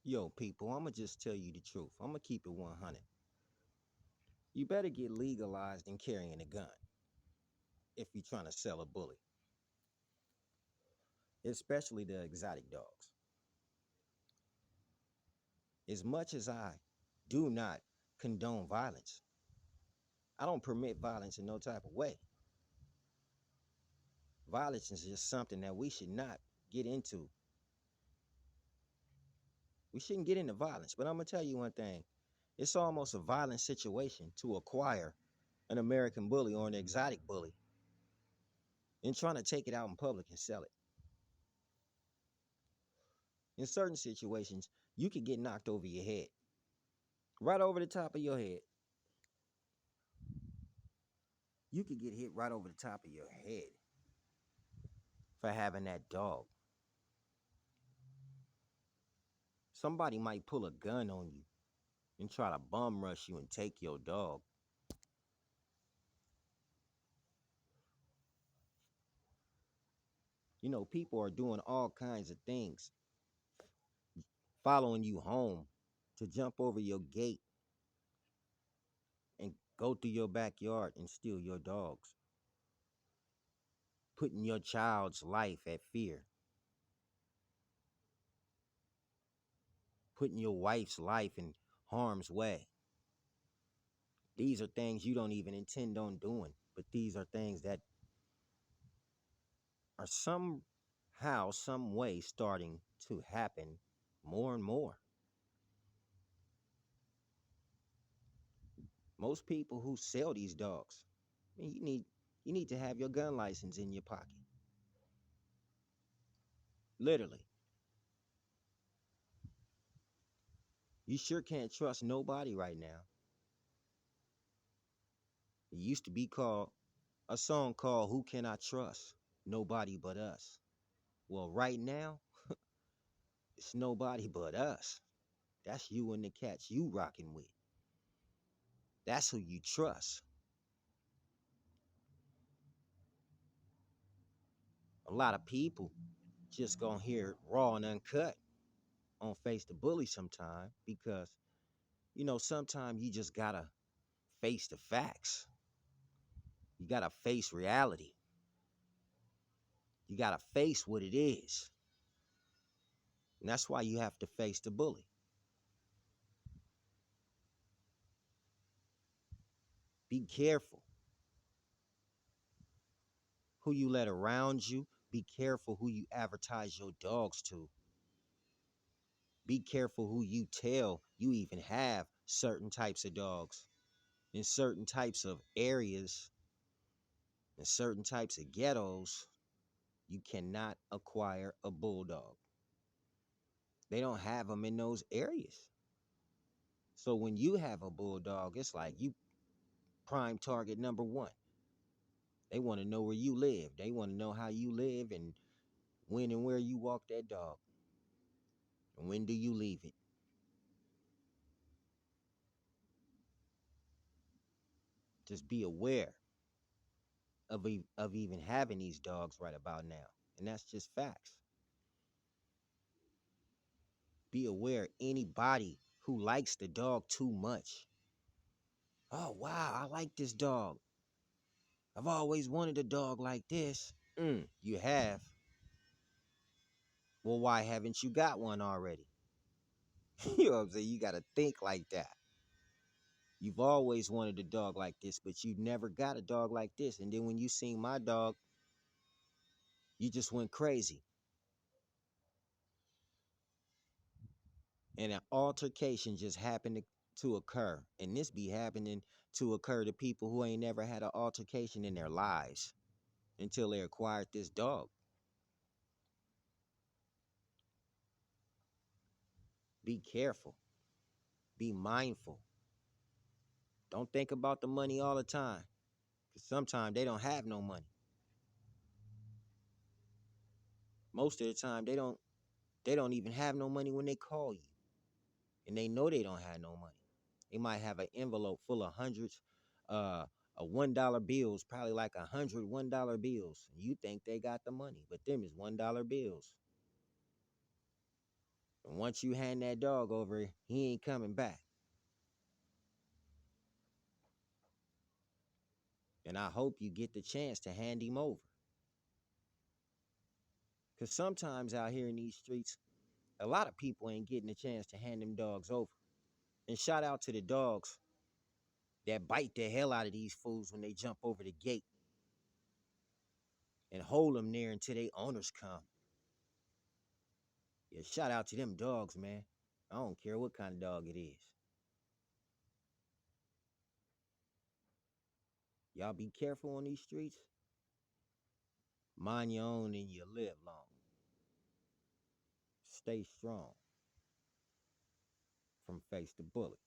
Yo, people, I'm going to just tell you the truth. I'm going to keep it 100. You better get legalized in carrying a gun if you're trying to sell a bully, especially the exotic dogs. As much as I do not condone violence, I don't permit violence in no type of way. Violence is just something that we should not get into. We shouldn't get into violence. But I'm going to tell you one thing, it's almost a violent situation to acquire an American bully or an exotic bully and trying to take it out in public and sell it. In certain situations, you could get knocked over your head, right over the top of your head. You could get hit right over the top of your head for having that dog. Somebody might pull a gun on you and try to bum rush you and take your dog. You know, people are doing all kinds of things, following you home to jump over your gate and go through your backyard and steal your dogs, putting your child's life at fear, putting your wife's life in harm's way. These are things you don't even intend on doing, but these are things that are somehow, some way starting to happen more and more. Most people who sell these dogs, I mean, you need to have your gun license in your pocket. Literally. You sure can't trust nobody right now. It used to be called a song called Who Can I Trust? Nobody But Us. Well, right now, it's nobody but us. That's you and the cats you rocking with. That's who you trust. A lot of people just gonna hear it raw and uncut on Face the Bully sometime because, sometimes you just gotta face the facts. You gotta face reality. You gotta face what it is. And that's why you have to face the bully. Be careful who you let around you. Be careful who you advertise your dogs to. Be careful who you tell you even have certain types of dogs in certain types of areas in certain types of ghettos. You cannot acquire a bulldog. They don't have them in those areas. So when you have a bulldog, it's like you prime target number one. They want to know where you live. They want to know how you live and when and where you walk that dog. And when do you leave it? Just be aware of even having these dogs right about now. And that's just facts. Be aware anybody who likes the dog too much. Oh, wow, I like this dog. I've always wanted a dog like this. You have. Well, why haven't you got one already? You know what I'm saying? You got to think like that. You've always wanted a dog like this, but you never got a dog like this. And then when you seen my dog, you just went crazy. And an altercation just happened to occur. And this be happening to occur to people who ain't never had an altercation in their lives until they acquired this dog. Be careful. Be mindful. Don't think about the money all the time. Because sometimes they don't have no money. Most of the time they don't even have no money when they call you. And they know they don't have no money. They might have an envelope full of hundreds, a $1 bills, probably like 100 $1 bills. You think they got the money, but them is $1 bills. And once you hand that dog over, he ain't coming back. And I hope you get the chance to hand him over. Because sometimes out here in these streets, a lot of people ain't getting a chance to hand them dogs over. And shout out to the dogs that bite the hell out of these fools when they jump over the gate and hold them there until their owners come. Yeah, shout out to them dogs, man. I don't care what kind of dog it is. Y'all be careful on these streets. Mind your own and you live long. Stay strong from face to bullet.